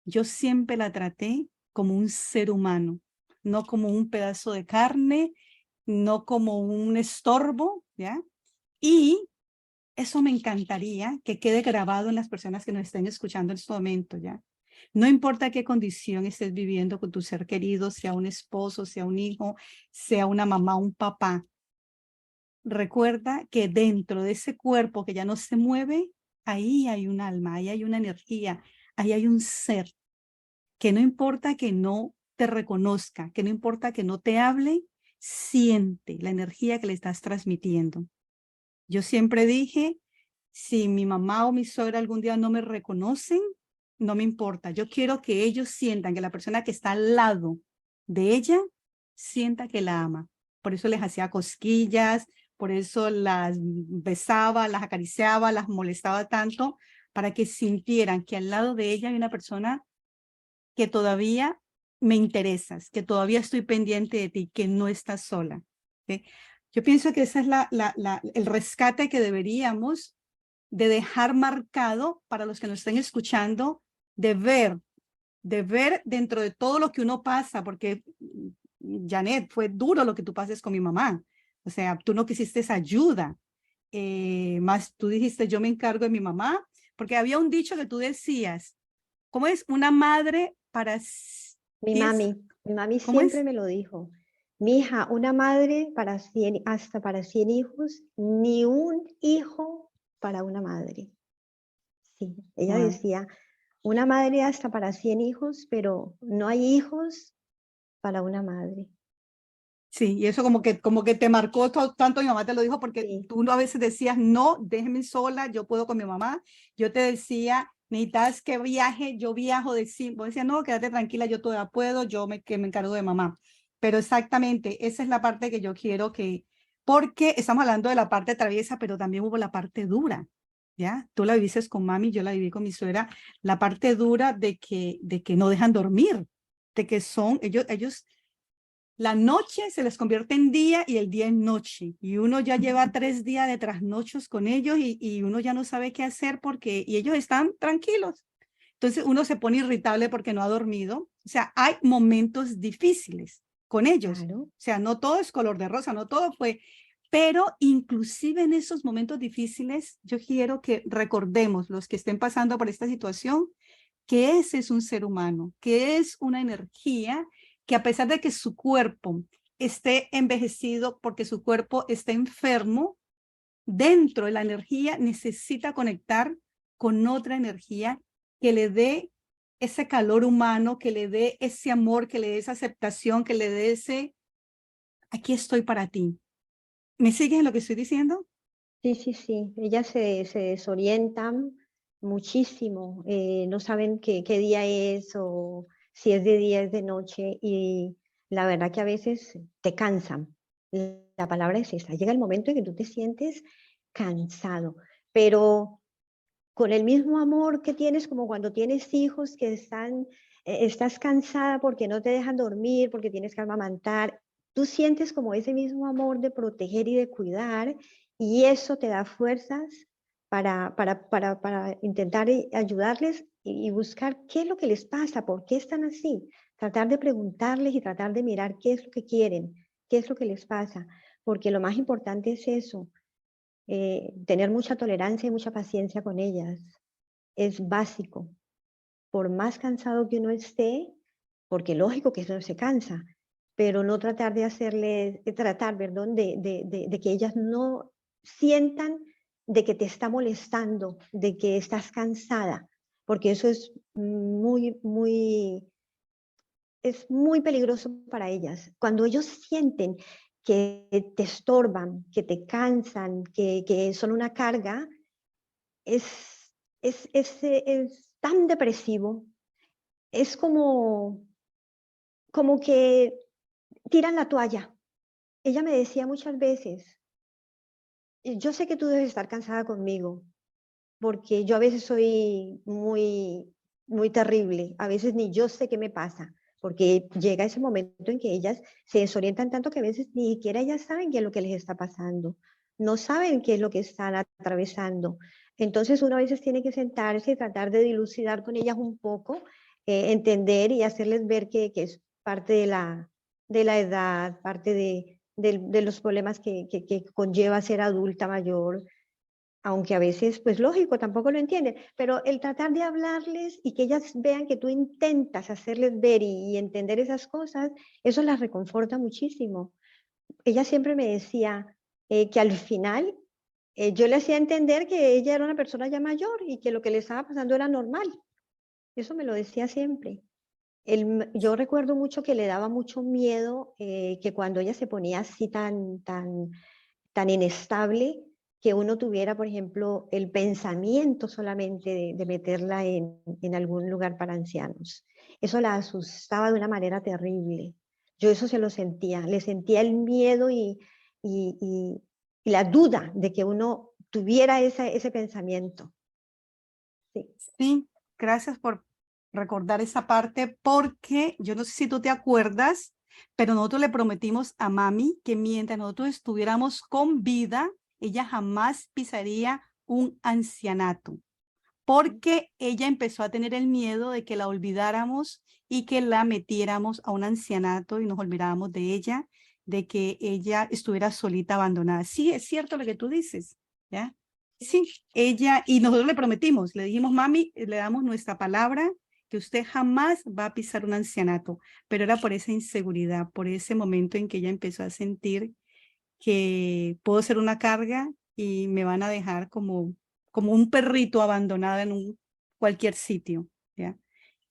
yo siempre la traté como un ser humano, no como un pedazo de carne, no como un estorbo, ¿ya? Y eso me encantaría que quede grabado en las personas que nos estén escuchando en este momento, ¿ya? No importa qué condición estés viviendo con tu ser querido, sea un esposo, sea un hijo, sea una mamá, un papá, recuerda que dentro de ese cuerpo que ya no se mueve, ahí hay un alma, ahí hay una energía, ahí hay un ser que no importa que no te reconozca, que no importa que no te hable, siente la energía que le estás transmitiendo. Yo siempre dije, si mi mamá o mi suegra algún día no me reconocen, no me importa. Yo quiero que ellos sientan que la persona que está al lado de ella sienta que la ama. Por eso les hacía cosquillas, por eso las besaba, las acariciaba, las molestaba tanto, para que sintieran que al lado de ella hay una persona que todavía me interesas, que todavía estoy pendiente de ti, que no estás sola. ¿Okay? Yo pienso que ese es el rescate que deberíamos de dejar marcado para los que nos estén escuchando, de ver dentro de todo lo que uno pasa, porque Janet, fue duro lo que tú pases con mi mamá. O sea, tú no quisiste esa ayuda. Más tú dijiste, yo me encargo de mi mamá, porque había un dicho que tú decías, ¿cómo es? Una madre para Mi 10, mami ¿cómo siempre es? me lo dijo. Mi hija, una madre para 100, hasta para 100 hijos, ni un hijo para una madre. Sí, ella Wow. decía, una madre hasta para 100 hijos, pero no hay hijos para una madre. Sí, y eso como que te marcó tanto, mi mamá te lo dijo, porque Sí, tú a veces decías, no, déjeme sola, yo puedo con mi mamá. Yo te decía, necesitas que viaje, yo viajo de sí. Vos decías, no, quédate tranquila, yo todavía puedo, que me encargo de mamá. Pero exactamente, esa es la parte que yo quiero porque estamos hablando de la parte traviesa, pero también hubo la parte dura, ¿ya? Tú la viviste con mami, yo la viví con mi suegra, la parte dura de que no dejan dormir, de que ellos la noche se les convierte en día y el día en noche. Y uno ya lleva 3 días de trasnochos con ellos y uno ya no sabe qué hacer y ellos están tranquilos. Entonces uno se pone irritable porque no ha dormido. O sea, hay momentos difíciles con ellos. claro. O sea, no todo es color de rosa, no todo fue. Pero inclusive en esos momentos difíciles, yo quiero que recordemos los que estén pasando por esta situación que ese es un ser humano, que es una energía que a pesar de que su cuerpo esté envejecido porque su cuerpo está enfermo, dentro de la energía necesita conectar con otra energía que le dé ese calor humano, que le dé ese amor, que le dé esa aceptación, que le dé ese, aquí estoy para ti. ¿Me sigues en lo que estoy diciendo? Sí, sí, sí. Ellas se desorientan muchísimo. No saben qué día es o si es de día, es de noche. Y la verdad que a veces te cansan. La palabra es esa. Llega el momento en que tú te sientes cansado. Pero con el mismo amor que tienes como cuando tienes hijos que estás cansada porque no te dejan dormir, porque tienes que amamantar, tú sientes como ese mismo amor de proteger y de cuidar y eso te da fuerzas para intentar ayudarles y buscar qué es lo que les pasa, por qué están así, tratar de preguntarles y tratar de mirar qué es lo que quieren, qué es lo que les pasa, porque lo más importante es eso, tener mucha tolerancia y mucha paciencia con ellas. Es básico. Por más cansado que uno esté, porque lógico que uno se cansa, pero no tratar de hacerle, tratar, perdón, de que ellas no sientan de que te está molestando, de que estás cansada, porque eso es muy peligroso para ellas. Cuando ellos sienten que te estorban, que te cansan, que son una carga, es, es tan depresivo, es como que tiran la toalla. Ella me decía muchas veces, yo sé que tú debes estar cansada conmigo, porque yo a veces soy muy terrible, a veces ni yo sé qué me pasa, porque llega ese momento en que ellas se desorientan tanto que a veces ni siquiera ellas saben qué es lo que les está pasando, no saben qué es lo que están atravesando. Entonces uno a veces tiene que sentarse y tratar de dilucidar con ellas un poco, entender y hacerles ver que es parte de la edad, parte de los problemas que conlleva ser adulta mayor, aunque a veces, pues lógico, tampoco lo entienden, pero el tratar de hablarles y que ellas vean que tú intentas hacerles ver y entender esas cosas, eso las reconforta muchísimo. Ella siempre me decía que al final yo le hacía entender que ella era una persona ya mayor y que lo que le estaba pasando era normal. Eso me lo decía siempre. Yo recuerdo mucho que le daba mucho miedo que cuando ella se ponía así tan inestable, que uno tuviera, por ejemplo, el pensamiento solamente de meterla en algún lugar para ancianos. Eso la asustaba de una manera terrible. Yo eso se lo sentía, le sentía el miedo y, y- y la duda de que uno tuviera ese pensamiento. Sí, Sí, gracias por recordar esa parte porque yo no sé si tú te acuerdas, pero nosotros le prometimos a mami que mientras nosotros estuviéramos con vida, ella jamás pisaría un ancianato, porque ella empezó a tener el miedo de que la olvidáramos y que la metiéramos a un ancianato y nos olvidáramos de ella, de que ella estuviera solita, abandonada. Sí, es cierto lo que tú dices, ¿ya? Sí, ella, y nosotros le prometimos, le dijimos, mami, le damos nuestra palabra que usted jamás va a pisar un ancianato, pero era por esa inseguridad, por ese momento en que ella empezó a sentir que puedo ser una carga y me van a dejar como un perrito abandonado en cualquier sitio, ¿ya?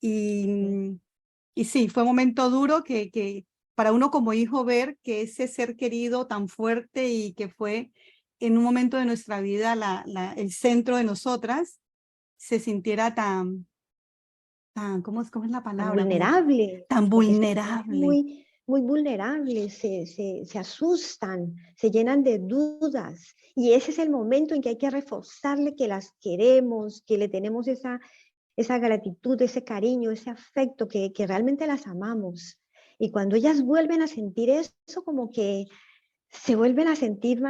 Y, y sí, fue un momento duro que para uno como hijo ver que ese ser querido tan fuerte y que fue en un momento de nuestra vida el centro de nosotras, se sintiera ¿cómo es la Tan palabra? Como vulnerable, tan porque es que se ponen vulnerable. muy, muy vulnerables, se asustan, se llenan de dudas. Y ese es el momento en que hay que reforzarle que las queremos, que le tenemos esa gratitud, ese cariño, ese afecto, que realmente las amamos. Y cuando ellas vuelven a sentir eso, como que se vuelven a sentir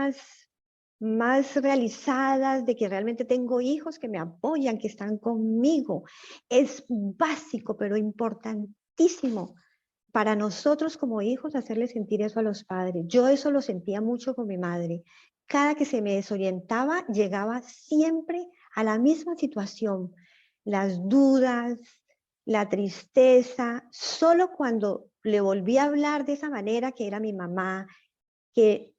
más realizadas, de que realmente tengo hijos que me apoyan, que están conmigo. Es básico, pero importantísimo para nosotros como hijos hacerle sentir eso a los padres. Yo eso lo sentía mucho con mi madre. Cada que se me desorientaba, llegaba siempre a la misma situación. Las dudas, la tristeza, solo cuando le volví a hablar de esa manera, que era mi mamá, que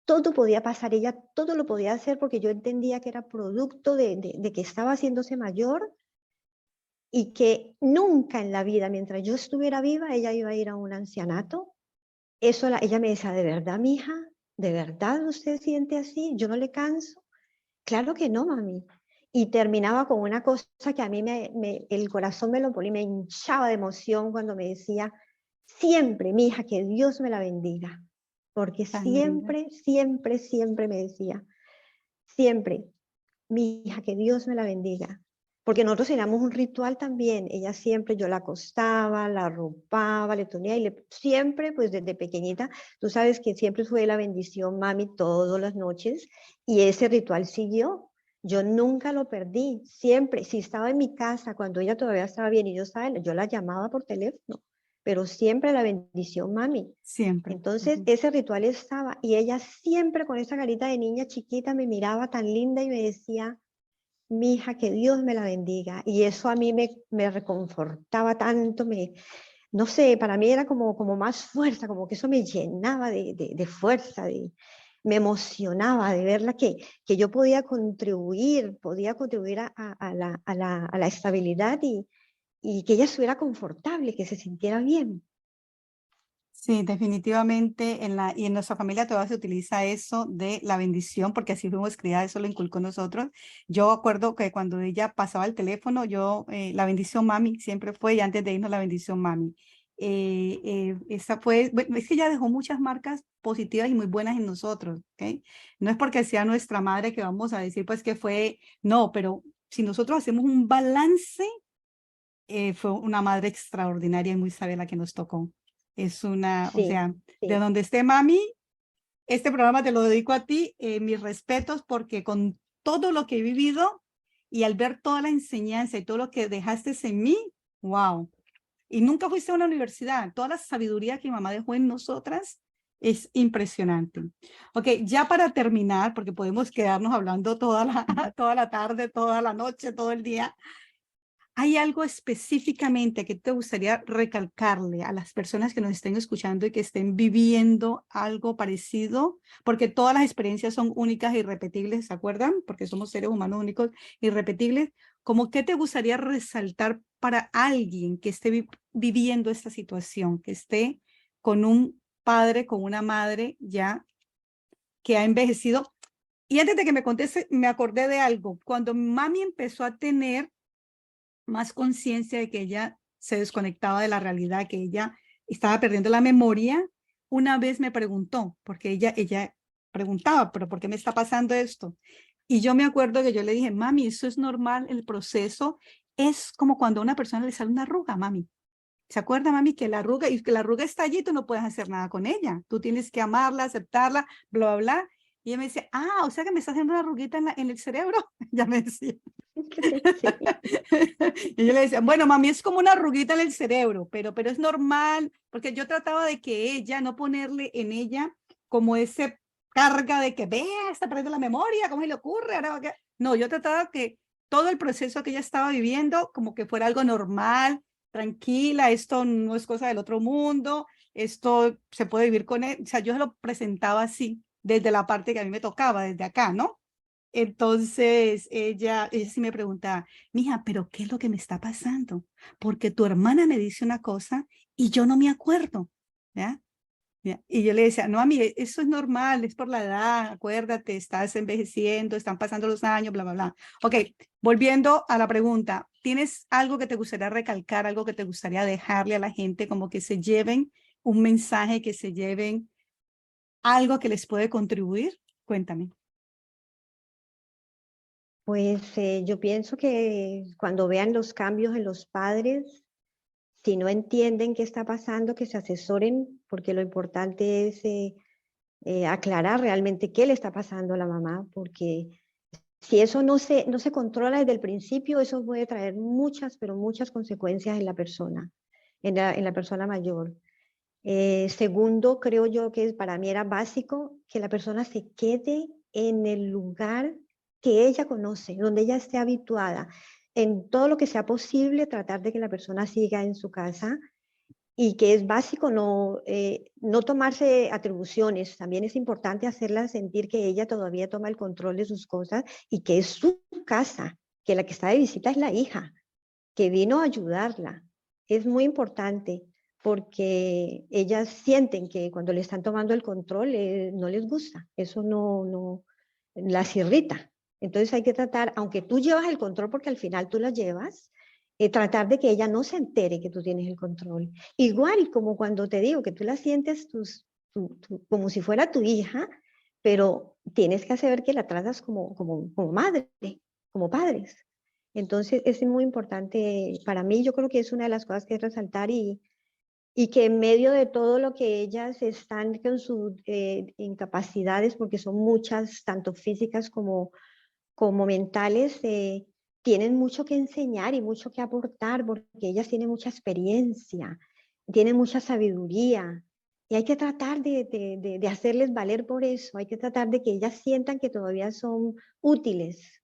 todo podía pasar, ella todo lo podía hacer porque yo entendía que era producto de que estaba haciéndose mayor y que nunca en la vida, mientras yo estuviera viva, ella iba a ir a un ancianato. Ella me decía, ¿de verdad, mija? ¿De verdad usted siente así? ¿Yo no le canso? Claro que no, mami. Y terminaba con una cosa que a mí el corazón me lo ponía, me hinchaba de emoción cuando me decía, siempre, mija, que Dios me la bendiga. Porque Tan linda. siempre, siempre, siempre me decía, siempre, mi hija, que Dios me la bendiga. Porque nosotros teníamos un ritual también. Ella siempre, yo la acostaba, la arropaba, le ponía y siempre, pues desde pequeñita, tú sabes que siempre fue la bendición, mami, todas las noches. Y ese ritual siguió. Yo nunca lo perdí. Siempre, si estaba en mi casa, cuando ella todavía estaba bien y yo la llamaba por teléfono, pero siempre la bendición, mami. Siempre. Entonces, Ujú. ese ritual estaba y ella siempre con esa carita de niña chiquita me miraba tan linda y me decía, mi hija, que Dios me la bendiga. Y eso a mí me reconfortaba tanto, no sé, para mí era como más fuerza, como que eso me llenaba de fuerza, me emocionaba de verla que yo podía contribuir a la estabilidad y que ella estuviera confortable, que se sintiera bien. Sí, definitivamente y en nuestra familia todavía se utiliza eso de la bendición, porque así fuimos criadas, eso lo inculcó nosotros. Yo acuerdo que cuando ella pasaba el teléfono, la bendición mami siempre fue, y antes de irnos la bendición mami. Esa fue, bueno, es que ella dejó muchas marcas positivas y muy buenas en nosotros, ¿ok? No es porque sea nuestra madre que vamos a decir pues que fue, no, pero si nosotros hacemos un balance, fue una madre extraordinaria y muy sabia la que nos tocó. O Sí, sea, de sí. donde esté mami, este programa te lo dedico a ti, mis respetos, porque con todo lo que he vivido y al ver toda la enseñanza y todo lo que dejaste en mí, wow. Y nunca fuiste a una universidad, toda la sabiduría que mi mamá dejó en nosotras es impresionante. Ok, ya para terminar, porque podemos quedarnos hablando toda la tarde, toda la noche, todo el día. ¿Hay algo específicamente que te gustaría recalcarle a las personas que nos estén escuchando y que estén viviendo algo parecido? Porque todas las experiencias son únicas e irrepetibles, ¿se acuerdan? Porque somos seres humanos únicos e irrepetibles. ¿Cómo qué te gustaría resaltar para alguien que esté viviendo esta situación, que esté con un padre, con una madre ya que ha envejecido? Y antes de que me conteste, me acordé de algo. Cuando mami empezó a tener más conciencia de que ella se desconectaba de la realidad, que ella estaba perdiendo la memoria, una vez me preguntó, porque ella preguntaba, pero ¿por qué me está pasando esto? Y yo me acuerdo que yo le dije, mami, eso es normal, el proceso es como cuando a una persona le sale una arruga, mami. ¿Se acuerda, mami, que la arruga está allí, tú no puedes hacer nada con ella? Tú tienes que amarla, aceptarla, bla, bla, bla. Y ella me dice, ah, o sea que me está haciendo una arruguita en el cerebro. Ya me decía. Sí. Y yo le decía, bueno, mami, es como una arruguita en el cerebro, pero es normal, porque yo trataba de que ella, no ponerle en ella como ese carga de que vea, está perdiendo la memoria, ¿cómo se le ocurre? Ahora va a No, yo trataba que todo el proceso que ella estaba viviendo como que fuera algo normal, tranquila, esto no es cosa del otro mundo, esto se puede vivir con él. O sea, yo se lo presentaba así, desde la parte que a mí me tocaba, desde acá, ¿no? Entonces ella sí me preguntaba, mija, pero ¿qué es lo que me está pasando? Porque tu hermana me dice una cosa y yo no me acuerdo, ¿ya? ¿Ya? Y yo le decía, no, mí eso es normal, es por la edad, acuérdate, estás envejeciendo, están pasando los años, bla, bla, bla. Ok, volviendo a la pregunta, ¿tienes algo que te gustaría recalcar, algo que te gustaría dejarle a la gente, como que se lleven un mensaje, que se lleven algo que les puede contribuir? Cuéntame. Pues yo pienso que cuando vean los cambios en los padres, si no entienden qué está pasando, que se asesoren, porque lo importante es aclarar realmente qué le está pasando a la mamá, porque si eso no se controla desde el principio, eso puede traer muchas, pero muchas consecuencias en la persona, en la persona mayor. Segundo, creo yo que para mí era básico que la persona se quede en el lugar que ella conoce, donde ella esté habituada. En todo lo que sea posible, tratar de que la persona siga en su casa y que es básico no tomarse atribuciones. También es importante hacerla sentir que ella todavía toma el control de sus cosas y que es su casa, que la que está de visita es la hija, que vino a ayudarla. Es muy importante porque ellas sienten que cuando le están tomando el control no les gusta, eso no las irrita. Entonces hay que tratar, aunque tú llevas el control porque al final tú la llevas, tratar de que ella no se entere que tú tienes el control. Igual como cuando te digo que tú la sientes como si fuera tu hija, pero tienes que hacer que la tratas como madre, como padres. Entonces es muy importante para mí, yo creo que es una de las cosas que es resaltar y que en medio de todo lo que ellas están con sus incapacidades, porque son muchas, tanto físicas como mentales, tienen mucho que enseñar y mucho que aportar, porque ellas tienen mucha experiencia, tienen mucha sabiduría. Y hay que tratar de hacerles valer por eso, hay que tratar de que ellas sientan que todavía son útiles.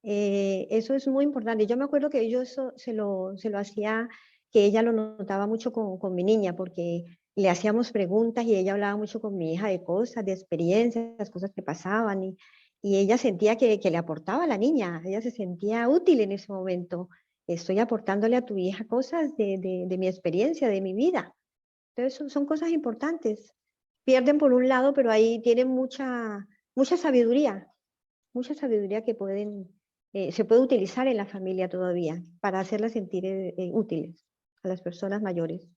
Eso es muy importante. Yo me acuerdo que yo eso se lo hacía, que ella lo notaba mucho con mi niña, porque le hacíamos preguntas y ella hablaba mucho con mi hija de cosas, de experiencias, cosas que pasaban, y ella sentía que le aportaba a la niña, ella se sentía útil en ese momento. Estoy aportándole a tu hija cosas de mi experiencia, de mi vida. Entonces son cosas importantes. Pierden por un lado, pero ahí tienen mucha sabiduría que se puede utilizar en la familia todavía para hacerlas sentir útiles a las personas mayores.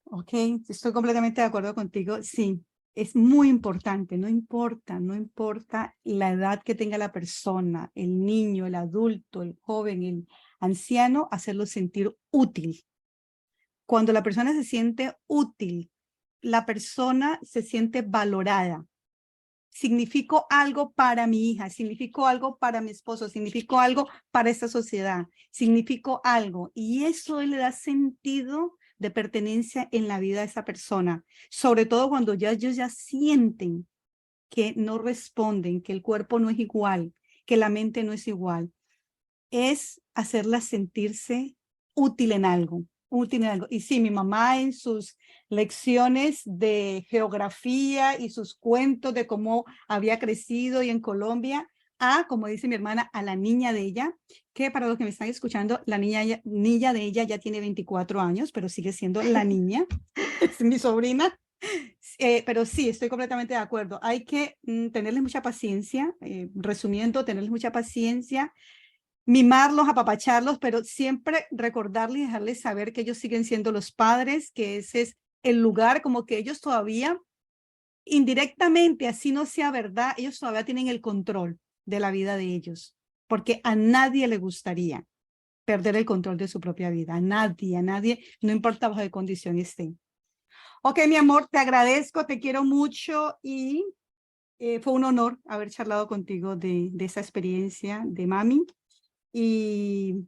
Ok, estoy completamente de acuerdo contigo. Sí, es muy importante, no importa la edad que tenga la persona, el niño, el adulto, el joven, el anciano, hacerlo sentir útil. Cuando la persona se siente útil, la persona se siente valorada. Significó algo para mi hija, significó algo para mi esposo, significó algo para esta sociedad, significó algo. Y eso le da sentido de pertenencia en la vida de esa persona, sobre todo cuando ya ellos ya sienten que no responden, que el cuerpo no es igual, que la mente no es igual. Es hacerla sentirse útil en algo, útil en algo. Y sí, mi mamá en sus lecciones de geografía y sus cuentos de cómo había crecido y en Colombia, como dice mi hermana, a la niña de ella, que para los que me están escuchando, la niña de ella ya tiene 24 años, pero sigue siendo la niña, es mi sobrina. Pero sí, estoy completamente de acuerdo. Hay que tenerles mucha paciencia, resumiendo, tenerles mucha paciencia, mimarlos, apapacharlos, pero siempre recordarles y dejarles saber que ellos siguen siendo los padres, que ese es el lugar, como que ellos todavía, indirectamente, así no sea verdad, ellos todavía tienen el control de la vida de ellos, porque a nadie le gustaría perder el control de su propia vida, a nadie, no importa bajo qué condición estén. Ok, mi amor, te agradezco, te quiero mucho y Fue un honor haber charlado contigo de esa experiencia de mami y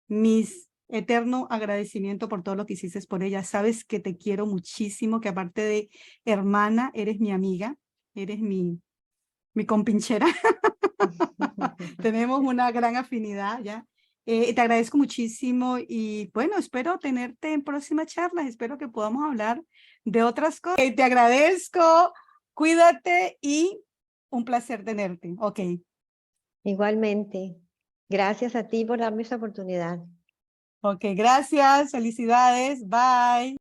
mis eterno agradecimiento por todo lo que hiciste por ella. Sabes que te quiero muchísimo, que aparte de hermana, eres mi amiga, eres mi compinchera. Tenemos una gran afinidad ya. Te agradezco muchísimo y bueno, espero tenerte en próximas charlas. Espero que podamos hablar de otras cosas. Te agradezco, cuídate y un placer tenerte. Ok. Igualmente. Gracias a ti por darme esta oportunidad. Ok, gracias. Felicidades. Bye.